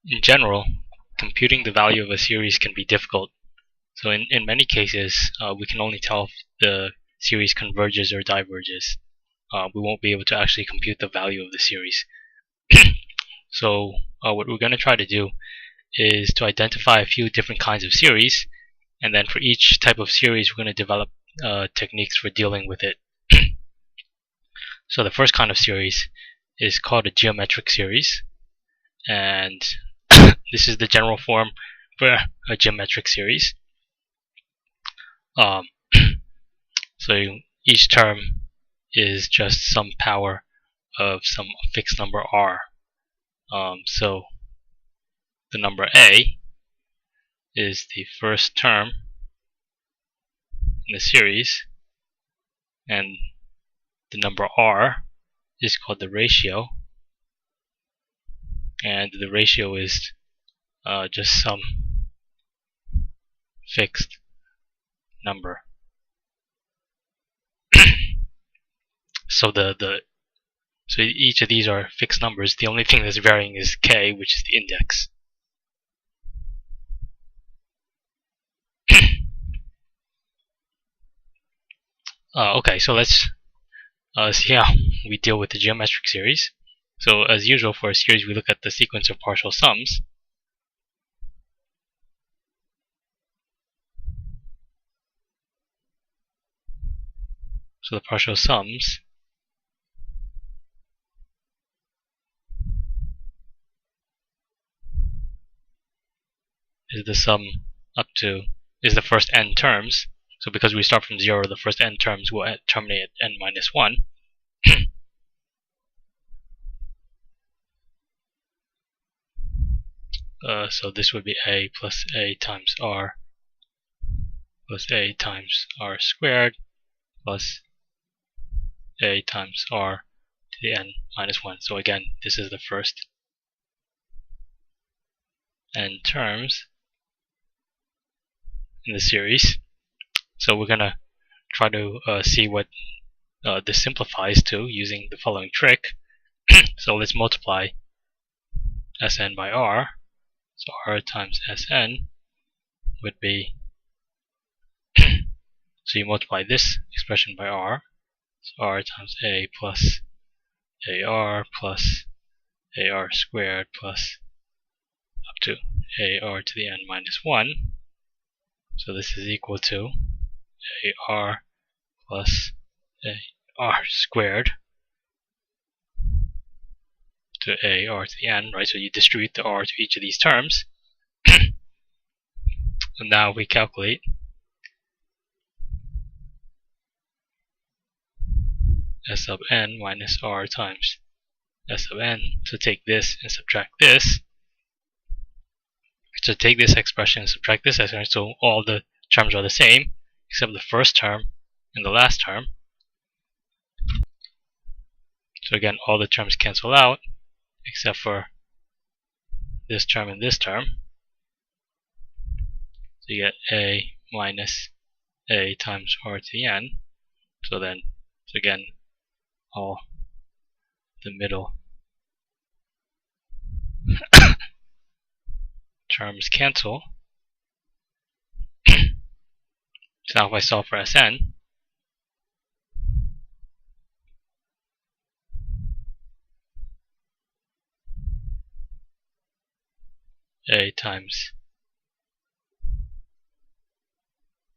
In general, computing the value of a series can be difficult. So in many cases, we can only tell if the series converges or diverges. We won't be able to actually compute the value of the series. So what we're going to try to do is to identify a few different kinds of series, and then for each type of series we're going to develop techniques for dealing with it. So the first kind of series is called a geometric series, and this is the general form for a geometric series. So each term is just some power of some fixed number r. So the number a is the first term in the series, and the number r is called the ratio, and the ratio is just some fixed number. So so each of these are fixed numbers. The only thing that's varying is k, which is the index. Okay, so let's see how we deal with the geometric series. So as usual for a series, we look at the sequence of partial sums. So the partial sums is the sum up to is the first n terms. So because we start from 0, the first n terms will terminate at n minus 1. So this would be a plus a times r plus a times r squared plus a times r to the n minus 1. So again, this is the first n terms in the series. So we're going to try to see what this simplifies to using the following trick. So let's multiply Sn by r. So r times Sn would be, so you multiply this expression by r, so r times a plus ar plus ar squared plus up to ar to the n minus 1. So this is equal to ar plus ar squared to ar to the n, right? So you distribute the r to each of these terms. And now we calculate s sub n minus r times s sub n. So take this and subtract this. So take this expression and subtract this expression, so all the terms are the same except the first term and the last term. So again, all the terms cancel out except for this term and this term. So you get a minus a times r to the n. So then, again, all the middle terms cancel. So now if I solve for Sn, a times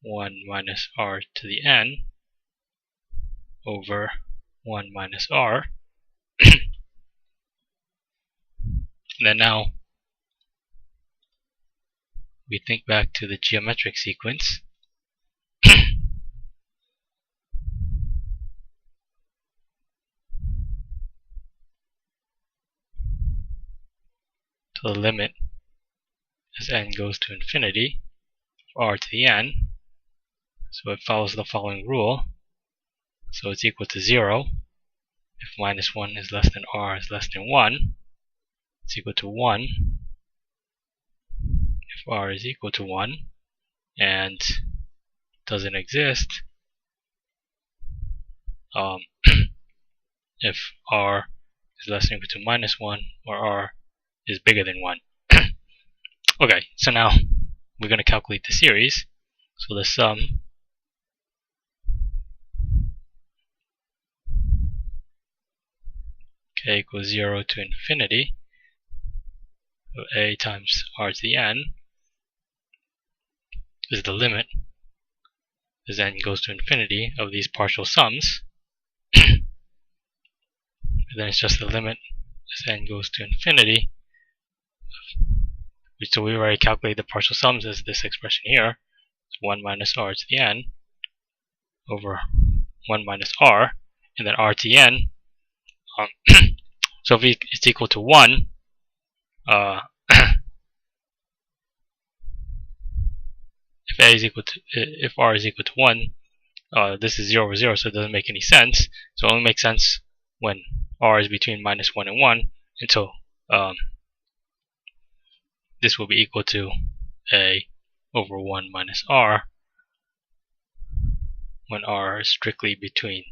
1 minus r to the n over 1 minus r. And then now we think back to the geometric sequence. So the limit as n goes to infinity of r to the n. So it follows the following rule. So it's equal to 0 if minus 1 is less than r is less than 1. It's equal to 1 if r is equal to 1 and doesn't exist if r is less than or equal to minus 1 or r is bigger than 1. Okay, so now we're going to calculate the series. So the sum k equals 0 to infinity of a times r to the n is the limit as n goes to infinity of these partial sums. And then it's just the limit as n goes to infinity. So we already calculated the partial sums as this expression here. 1 minus r to the n over 1 minus r, and then r to the n. So if it's equal to 1, if r is equal to 1, this is 0 over 0, so it doesn't make any sense. So it only makes sense when r is between minus 1 and 1, and so this will be equal to a over 1 minus r when r is strictly between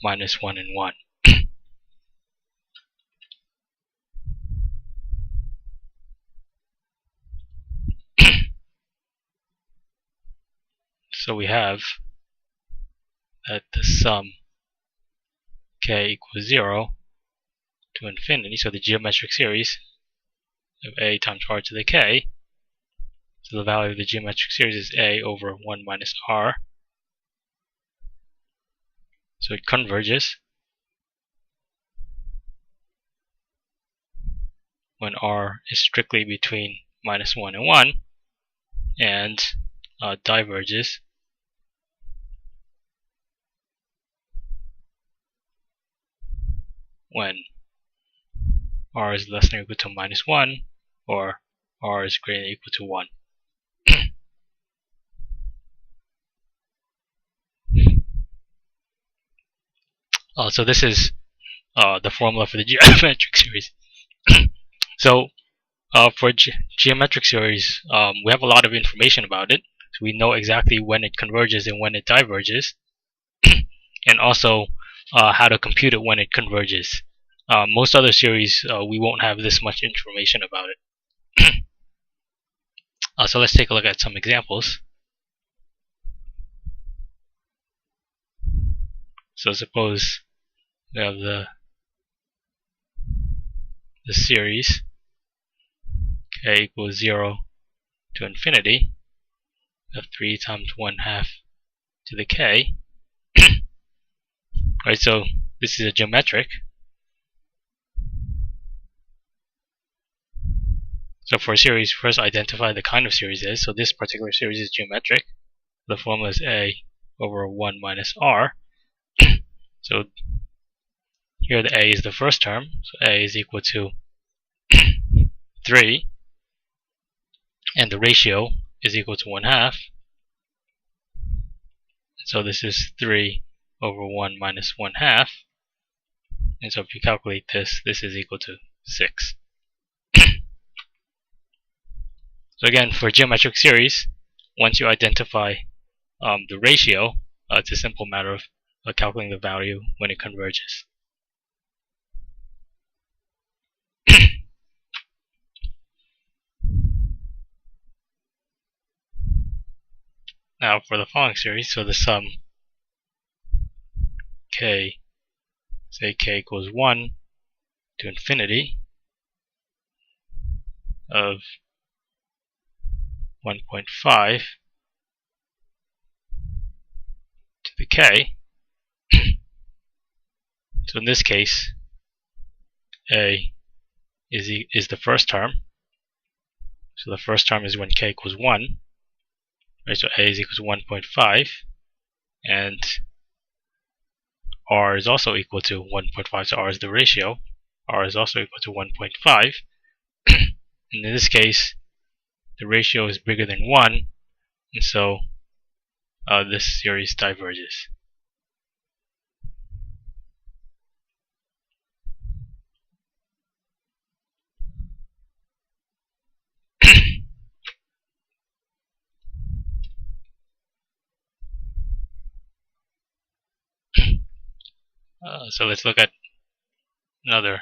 minus 1 and 1. So we have that the sum k equals 0 to infinity, so the geometric series of a times r to the k, so the value of the geometric series is a over 1 minus r, so it converges when r is strictly between minus 1 and 1, and diverges when r is less than or equal to minus 1 or r is greater than or equal to 1. So this is the formula for the geometric series. So for geometric series, we have a lot of information about it. So we know exactly when it converges and when it diverges, and also how to compute it when it converges. Most other series, we won't have this much information about it. So let's take a look at some examples. So suppose we have the series k equals 0 to infinity of 3 times 1/2 to the k. Right, so this is a geometric. So for a series, first identify the kind of series it is. So this particular series is geometric. The formula is a over 1 minus r. So here the a is the first term. So a is equal to 3. And the ratio is equal to 1/2. So this is 3 over 1 minus 1/2. And so if you calculate this, this is equal to 6. So again, for geometric series, once you identify the ratio, it's a simple matter of calculating the value when it converges. Now for the following series, so the sum k, say k equals 1 to infinity of 1.5 to the k. So in this case, a is the first term. So the first term is when k equals 1. Right, so a is equal to 1.5, and r is also equal to 1.5. So r is the ratio. R is also equal to 1.5. And in this case, the ratio is bigger than 1, and so this series diverges. So let's look at another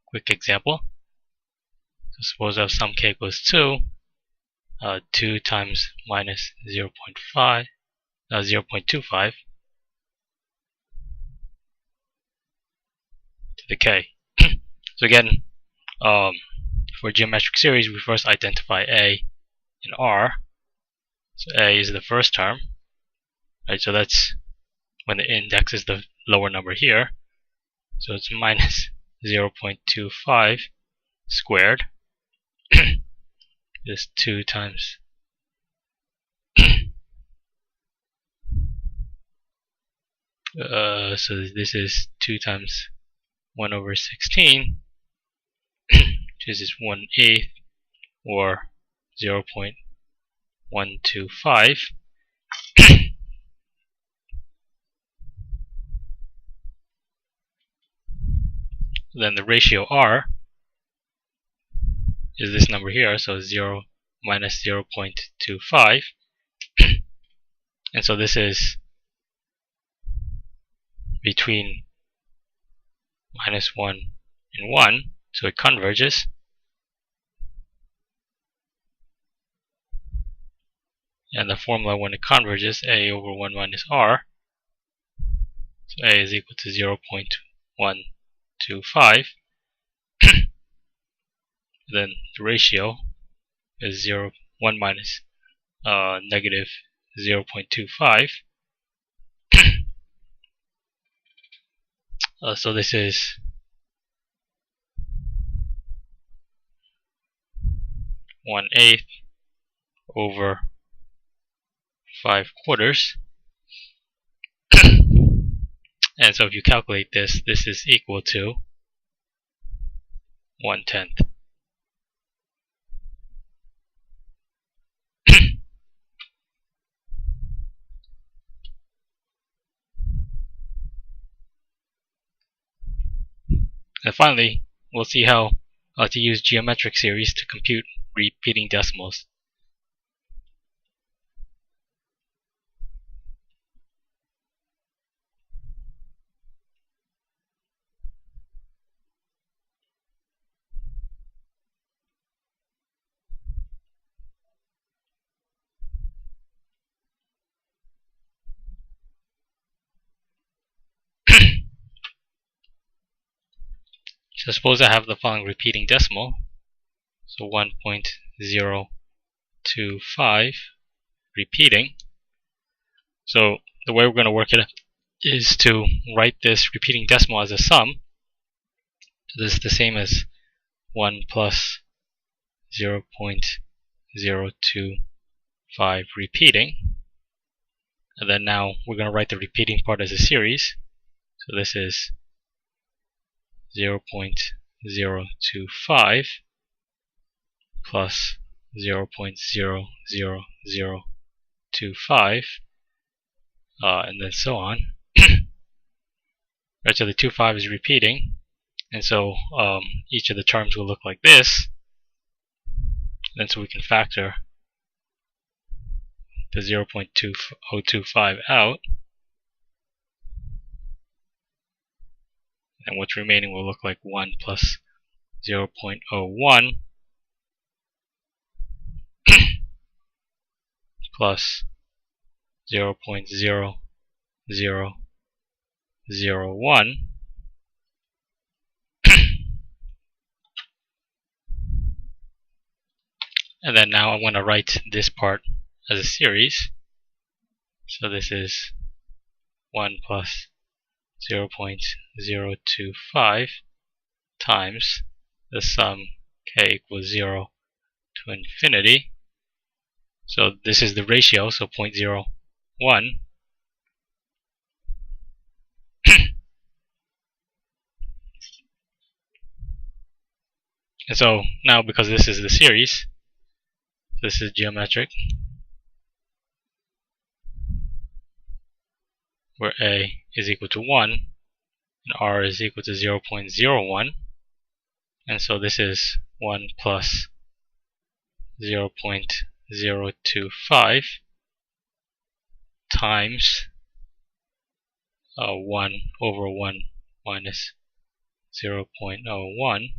quick example. So suppose I have sum k equals 2, 2 times minus 0.25 to the k. So again, for geometric series, we first identify a and r. So a is the first term, right? So that's when the index is the lower number here. So it's minus 0.25 squared. Just 2 times so this is 2 times 1 over 16, which is 1/8, or 0.125. Then the ratio r is this number here, so 0 minus 0.25. And so this is between minus 1 and 1, so it converges. And the formula when it converges, a over 1 minus r, so a is equal to 0.125. Then the ratio is 1 minus negative 0.25. So this is 1/8 over 5/4. And so if you calculate this, this is equal to 1/10. And finally, we'll see how to use geometric series to compute repeating decimals. So suppose I have the following repeating decimal, so 1.025 repeating. So the way we're going to work it is to write this repeating decimal as a sum. So this is the same as 1 plus 0.025 repeating. And then now we're going to write the repeating part as a series. So this is 0.025 plus 0.00025, and then so on. Right, so the 25 is repeating, and so each of the terms will look like this. And so we can factor the 0.025 out, and what's remaining will look like 1 plus 0.01 plus 0.0001 and then now I want to write this part as a series. So this is 1 plus 0.025 times the sum k equals 0 to infinity. So this is the ratio, so 0.01. And so now, because this is the series, this is geometric, where a is equal to 1 and r is equal to 0.01. And so this is 1 plus 0.025 times 1 over 1 minus 0.01.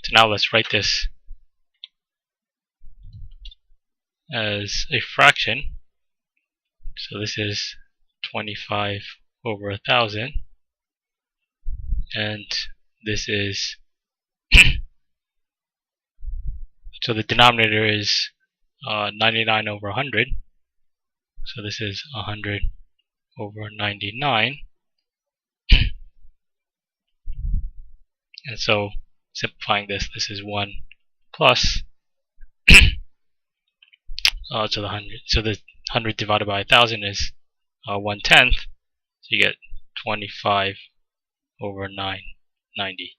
So now let's write this as a fraction. So this is 25 over 1,000, and this is so the denominator is 99 over 100. So this is 100 over 99. And so simplifying this, this is 1 plus to the 100. So the 100 divided by 1,000 is 1/10. So you get 25 over 990.